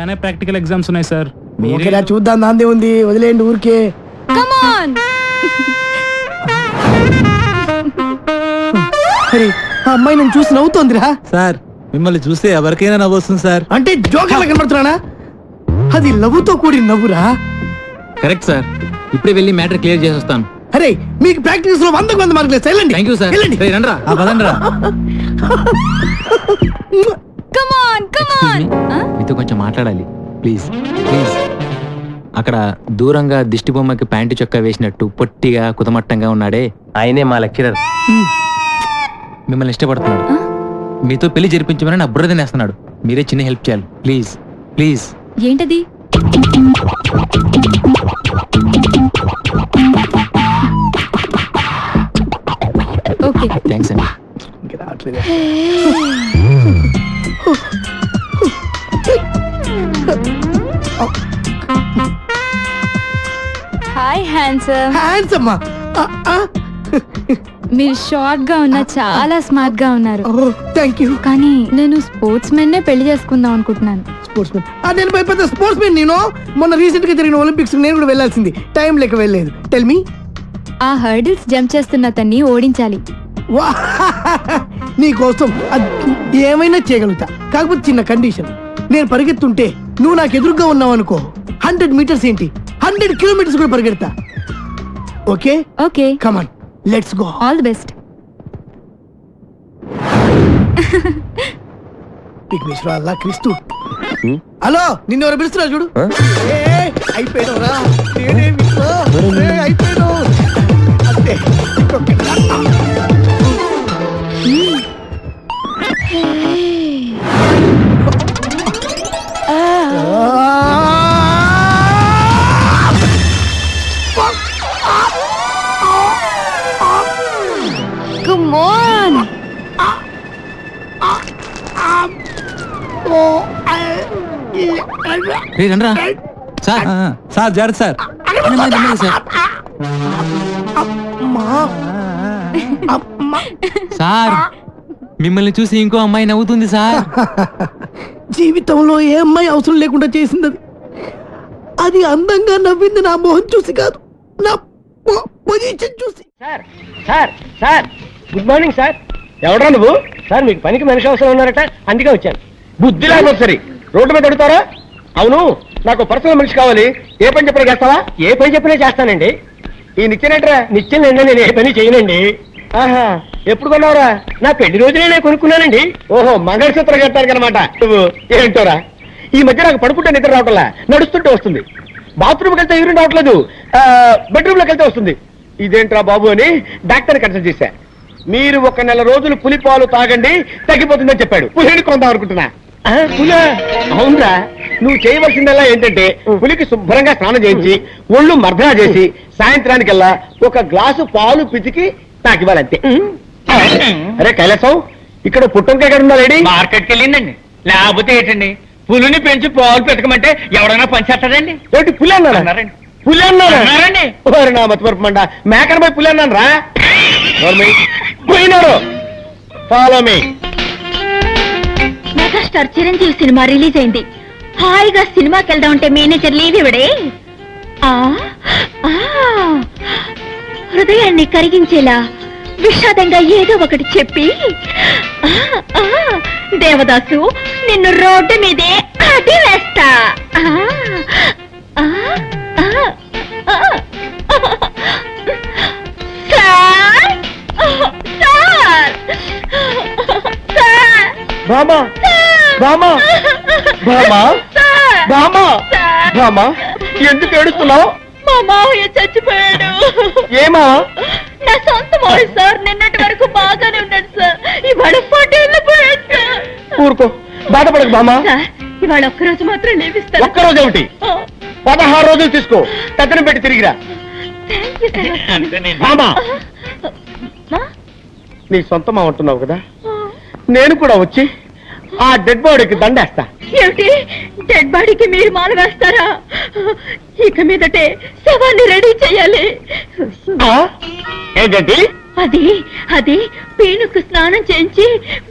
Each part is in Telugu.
ఇలానే ప్రాక్టికల్ ఎగ్జామ్స్ ఉన్నాయి సార్. మీరేలా చూద్దాం, దాందే ఉంది, వదిలేండి ఊరికే. ఆ అమ్మాయి నేను చూసి నవ్వుతోందిరా. సార్ మిమ్మల్ని చూస్తే ఎవరికైనా నవ్వు వస్తుంది సార్. అంటే జోకర్లా కనబడుతున్నానా? అది లవ్వుతో కూడిన నవ్వురా. కరెక్ట్ సార్, ఇప్పుడే వెళ్ళి మ్యాటర్ క్లియర్ చేసి వస్తాను. అరే మీకు ప్రాక్టీస్ లో 100 మార్కులు లేదు. వెళ్ళండి. Thank you sir. రండ్రా. మీతో కొంచెం మాట్లాడాలి ప్లీజ్ ప్లీజ్. అక్కడ దూరంగా దిష్టి బొమ్మకి ప్యాంటు చొక్కా వేసినట్టు పొట్టిగా కుతమట్టంగా ఉన్నాడే, ఆయనే మా లెక్చరర్. మిమ్మల్ని ఇష్టపడుతున్నాడు. మీతో పెళ్లి జరిపించమని నా బుర్ర తినేస్తున్నాడు. మీరే చిన్న హెల్ప్ చేయాలి ప్లీజ్ ప్లీజ్. ఏంటది? ఓకే థ్యాంక్స్ అండి. Hi handsome. హ్యాండ్సమ్. మీరు షార్ట్ గా ఉన్నా చాలా స్మార్ట్ గా ఉన్నారు. Thank you. కానీ నేను స్పోర్ట్స్ మెన్ నే పెళ్లి చేసుకుందాం అనుకుంటున్నాను. Sports men? నేను పెద్ద స్పోర్ట్స్ మెన్. నేను మొన్న రీసెంట్ గా జరిగిన ఒలింపిక్స్ నేను కూడా వెళ్ళాల్సింది, టైం లేక వెళ్ళలేదు. Tell me. ఆ హర్డిల్స్ జంప్ చేస్తున్న అతన్ని ఓడించాలి. నీ కోసం ఏమైనా చేయగలుగుతా, కాకపోతే చిన్న కండిషన్. నేను పరిగెత్తుంటే నువ్వు నాకు ఎదురుగా ఉన్నావు అనుకో, 100 మీటర్స్ ఏంటి 100 కిలోమీటర్స్ కూడా పరిగెడతా. Okay? Okay, come on, let's go. All the best. Vighneshwara Allah క్రీస్తు. హలో, నిన్ను ఎవరు పిలుస్తున్నా చూడు. అయిపోయావురా, అయిపోయాడు అంతే. Come on. రండ్రా సార్. సార్ జాగ్రత్త సార్. సార్ మిమ్మల్ని చూసి ఇంకో అమ్మాయి నవ్వుతుంది సార్. జీవితంలో ఏ అమ్మాయి అవసరం లేకుండా చేసింది అది. అది అందంగా నవ్వింది నా మొహం చూసి కాదు, నా పొజిషన్ చూసి. Sir sir sir, good morning sir. ఎవడ్రా నువ్వు? సార్ మీకు పనికి మనిషి అవసరం ఉన్నారట, అందుకే వచ్చాను. బుద్ధి లేకపోతే సరే రోడ్డు మీద అడుగుతారా? అవును, నాకు పర్సనల్ మనిషి కావాలి. ఏ పని చెప్పినా చేస్తావా? ఏ పని చెప్పినా చేస్తానండి. ఈ నిత్యనేట్రా? నిత్యం నేను ఏ పని చేయనండి. ఆహా, ఎప్పుడు కొన్నావురా? నా పెళ్లి రోజునే నేను కొనుక్కున్నానండి. ఓహో, మంగళసూత్రం కట్టారు అనమాట నువ్వు. ఏంటోరా, ఈ మధ్య నాకు పడుకుంటే నిద్ర రావట్లా, నడుస్తుంటే వస్తుంది. బాత్రూమ్కి వెళ్తే యూరిన్ రావట్లేదు, బెడ్రూమ్ లోకి వెళ్తే వస్తుంది. ఇదేంట్రా బాబు అని డాక్టర్ని కన్సల్ట్ చేశా. మీరు 1 నెల రోజులు పులిపాలు తాగండి, తగ్గిపోతుందని చెప్పాడు. పులిని కొందాం అనుకుంటున్నా. పులా? అవునరా, నువ్వు చేయవలసిందల్లా ఏంటంటే పులికి శుభ్రంగా స్నానం చేయించి ఒళ్ళు మర్దనా చేసి సాయంత్రానికల్లా 1 గ్లాసు పాలు పితికి నాకు ఇవ్వాలంతే. అరే కైలాసం, ఇక్కడ పుట్టంకాయ ఎక్కడ ఉందా లేడీ? మార్కెట్కి వెళ్ళిందండి. లేకపోతే ఏంటండి, పులిని పెంచి పాలు పెట్టకమంటే ఎవడైనా పంచేస్తాడండి. ఏంటి పులి అన్నారండి? పులి అన్నారండి? నా మతిమరుపు మండ, మేకన పోయి పులి అన్నాను రా. పోయినారు. Follow me. Megastar Chiranjeevi cinema release అయింది. హాయిగా సినిమాకి వెళ్దాం అంటే మేనేజర్ లీవ్ ఇవ్వడే. హృదయాన్ని కరిగించేలా విషాదంగా ఏదో ఒకటి చెప్పి, దేవదాసు నిన్ను రోడ్డు మీదే అడి వేస్తా. బామా బామా బామా బామా బామా, ఎందుకు ఏడుస్తున్నావు? మా మావయ్య చచ్చిపోయాడు. ఏమా? నా సొంత మావయ్య సార్. నిన్నటి వరకు బాగానే ఉన్నాడు సార్, ఇవాళ 40 ఏళ్ళు పోయాడు సార్. ఊరుకో, బాధపడకు బామా. సార్, ఇవాళ ఒక్కరోజు మాత్రం లేవిస్తాను. ఒక్కరోజు ఏమిటి, 16 రోజులు తీసుకో, కథను పెట్టి తిరిగిరా. బామా, నీ సొంతం అంటున్నావు కదా, నేను కూడా వచ్చి ఆ డెడ్ బాడీకి దండేస్తా. ఏమిటి, డెడ్ బాడీకి మీరు మాల వేస్తారా? ఇక మీదటే శవాన్ని రెడీ చేయాలి. ఏంటంటే అది అది పీనుకు స్నానం చేయించి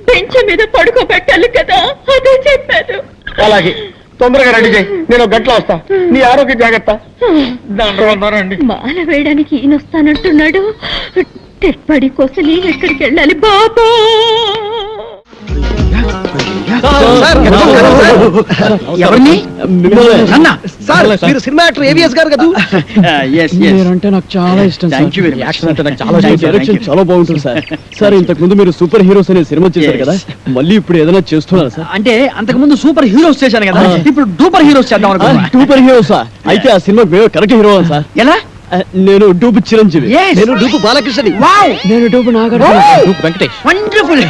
బెంచ్ మీద పడుకోబెట్టాలి కదా, అదే చెప్పాను. అలాగే తొందరగా రెడీ చేయి, నేను ఒక గంటలో వస్తా. నీ ఆరోగ్య జాగ్రత్త. దండరండి. మాల వేయడానికి ఈయన వస్తానంటున్నాడు. డెడ్ బాడీ కోసం నేను ఎక్కడికి వెళ్ళాలి బాబా? ఎవరిని? అన్న సార్, మీరు సినిమా యాక్టర్ ఏవిఎస్ గారు కదా? మీరంటే నాకు చాలా ఇష్టం సార్. యాక్షన్ అంటే నాకు చాలా మీ డైరెక్షన్ చాలా బాగుంటుంది సార్. సార్ ఇంతకు ముందు మీరు సూపర్ హీరోస్ అనే సినిమా చేశారు కదా, మళ్ళీ ఇప్పుడు ఏదైనా చేస్తున్నారు సార్? అంటే అంతకు ముందు సూపర్ హీరోస్ చేశాను కదా, ఇప్పుడు డూపర్ హీరోస్ చేద్దాం అనుకున్నా. సూపర్ హీరోసా? అయితే ఆ సినిమా మేము కరెక్ట్ హీరో సార్. ఎలా? నేను డూపు చిరంజీవి. నేను డూపు బాలకృష్ణని. వావ్, నేను dupe Nagarjuna. Dupe Venkatesh. Wonderful.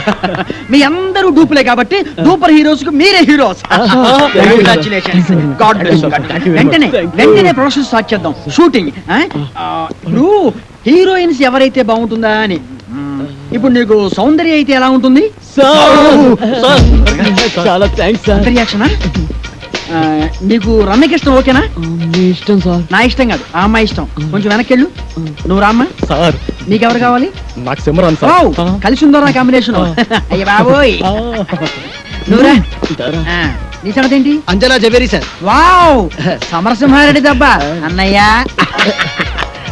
మీ అందరూ డూపులే కాబట్టి డూపర్ హీరోస్ కు మీరే హీరోస్. కంగ్రాచులేషన్స్. God bless. వెంటనే ప్రొడక్షన్ స్టార్ట్ చేద్దాం, షూటింగ్. ఇప్పుడు హీరోయిన్స్ ఎవరైతే బాగుంటుందా అని. ఇప్పుడు నీకు సౌందర్య అయితే ఎలా ఉంటుంది? చాలా థ్యాంక్స్ సార్. రియాక్షనా? నీకు రమ్యకృష్ణ ఓకేనా? మీ ఇష్టం సార్. నా ఇష్టం కాదు, ఆ అమ్మాయి ఇష్టం. కొంచెం వెనక్కి వెళ్ళు. నువ్వు రామ్మా. సార్ నీకెవరు కావాలి? నాకు సిమరన్ వావ్, కలిసి ఉందో నా కాంబినేషన్. అయ్య బాబోయ్. నువ్వురా. నీ సంగతి ఏంటి? అంజనా జవేరి సార్. వావ్, సమరసింహారెడ్డి దెబ్బ అన్నయ్య.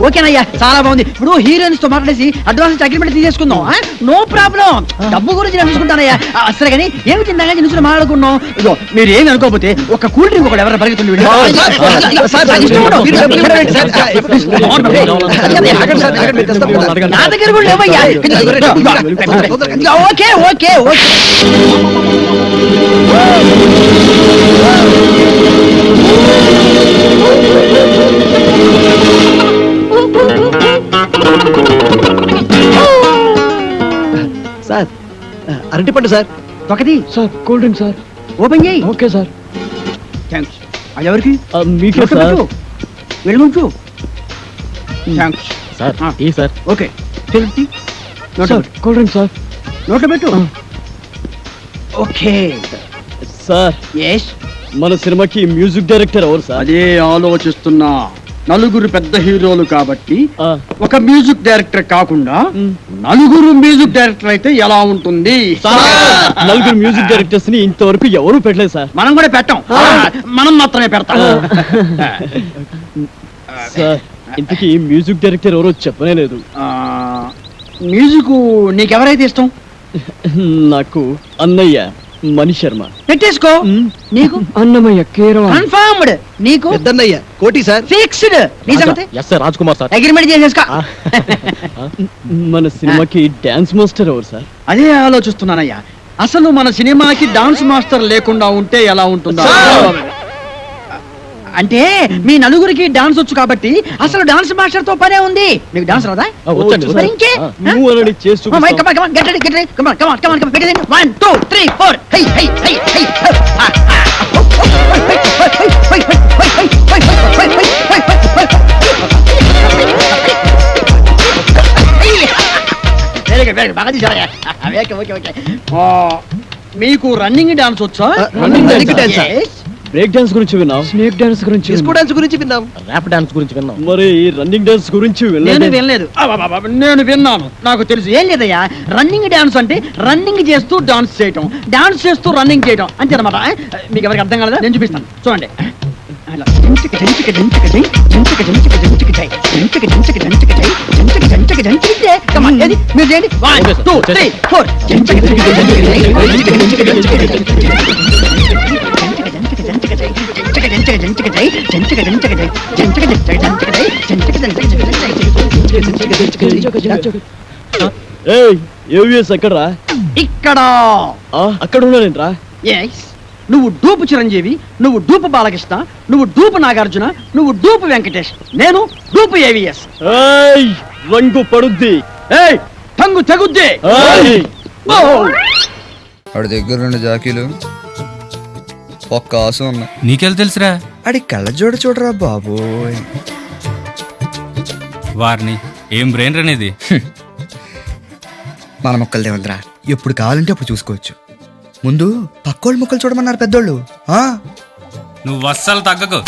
ఓకేనయ్యా, చాలా బాగుంది. ఇప్పుడు హీరోయిన్స్ తో మాట్లాడేసి అడ్వాన్స్ అగ్రిమెంట్ తీసేసుకుందాం. నో ప్రాబ్లం, డబ్బు గురించి నేను చూసుకుంటానయ్యా. సరే కానీ ఏమి తిందాగా నిలుచుని మాట్లాడుకున్నాం. ఇదో మీరు ఏమి అనుకోకపోతే ఒక కూల్ డ్రింక్ ఒకటి ఎవరైనా పరిగెత్తుంది. నా దగ్గర కూడా లేవయ్యా. Okay okay okay. సార్ అరటిపండు సార్. ఒకటి sir cool drink sir. Open చేయి. Okay sir. థ్యాంక్స్. అది ఎవరికి? మీకే సార్. వెళ్ళుంచు. థ్యాంక్స్ సార్ ఆ. ఈ సార్. ఓకే. తెలుసు. Sir cool drink sir. నోట్లో పెట్టు. ఓకే. Sir yes. మన సినిమాకి మ్యూజిక్ డైరెక్టర్ ఎవరు సార్? అదే ఆలోచిస్తున్నా. నలుగురు పెద్ద హీరోలు కాబట్టి ఆ. ఒక మ్యూజిక్ డైరెక్టర్ కాకుండా నలుగురు మ్యూజిక్ డైరెక్టర్ అయితే ఎలా ఉంటుంది? నలుగురు మ్యూజిక్ డైరెక్టర్స్ ని ఇంతవరకు ఎవరు పెట్టలేదు సార్. మనం కూడా పెట్టాం, మనం మాత్రమే పెడతాం. సార్ ఇంతకీ మ్యూజిక్ డైరెక్టర్ ఎవరో చెప్పనే లేదు. మ్యూజిక్ నీకెవరైతే ఇష్టం? నాకు అన్నయ్య మణి శర్మ. పెట్టేసుకో. నీకు? అన్నమయ్య కేరళ. కన్ఫర్మ్డ్. నీకు? పెద్దన్నయ్య కోటి సార్. ఫిక్స్డ్. నీ సంగతి? రాజ్ కుమార్ సార్. అగ్రిమెంట్ చేసేసుకో. మన సినిమాకి డాన్స్ మాస్టర్ ఎవరు సార్? అదే ఆలోచిస్తున్నానయ్యా. అసలు మన సినిమాకి డాన్స్ మాస్టర్ లేకుండా ఉంటే ఎలా ఉంటుందో. అంటే మీ నలుగురికి డాన్స్ వచ్చు కాబట్టి అసలు డాన్స్ మాస్టర్ తో పనే ఉంది. మీకు డాన్స్ రాదా? మరి ఇంకే? నువ్వు అనని చేసి Come on, చూపిస్తావు. come on, come on, get ready, get ready. Come on, come on, come on, come on. Get ready. 1, 2, 3, 4. Hey, hey, hey, hey. Very good, very good. బాగా తీశారయ్యా. Okay, okay, okay. మీకు రన్నింగ్ డాన్స్ వచ్చా? running dance ఆ? Yes. బ్రేక్ డాన్స్ గురించి విన్నాం, స్నేక్ డాన్స్ గురించి డిస్కో డాన్స్ గురించి విన్నాం. ర్యాప్ డాన్స్ గురించి విన్నాం. మరి రన్నింగ్ డాన్స్ గురించి నేను వినలేదు. వినలేదు. అబ్బబ్బబ్బ, నేను విన్నాను, నాకు తెలుసు. ఏం లేదయ్యా, రన్నింగ్ డాన్స్ అంటే రన్నింగ్ చేస్తూ డాన్స్ చేయటం, డాన్స్ చేస్తూ రన్నింగ్ చేయటం అంతే అనమాట. మీకు ఎవరికి అర్థం కాలేదా? నేను చూపిస్తాను, చూడండి. అలా. జంచిక జంచిక జంచిక జై, జంచిక జంచిక జంచిక జై, జంచిక జంచిక జంచిక జై, జంచిక జంచిక జంచిక జై. Come on, ఏది? మీరు చేయండి. 1, 2, 3, 4. జంచిక జంచిక జంచిక జై, జంచిక జంచిక జంచిక జై, ఎక్కడరా? ఇక్కడ. అక్కడ ఉన్నానేంట్రా? ఎస్, నువ్వు డూపు చిరంజీవి, నువ్వు డూపు బాలకృష్ణ, నువ్వు డూపు నాగార్జున, నువ్వు డూపు వెంకటేష్, నేను డూపు ఏవిఎస్. రంగు పడుద్ది. టంగు తెగుద్ది. వాడి దగ్గర 2 జాకీలు, ఒక్క ఆసు ఉన్నాయి. నీకెళ్ళి తెలుసురా అడి కళ్ళజోడు చూడరా బాబోయ్. వారిని ఏం బ్రెయిన్ అనేది. మన మొక్కలు దేవంతరా, ఎప్పుడు కావాలంటే అప్పుడు చూసుకోవచ్చు. ముందు పక్కోళ్ళ మొక్కలు చూడమన్నారు పెద్దోళ్ళు. నువ్వు అస్సలు తగ్గకు.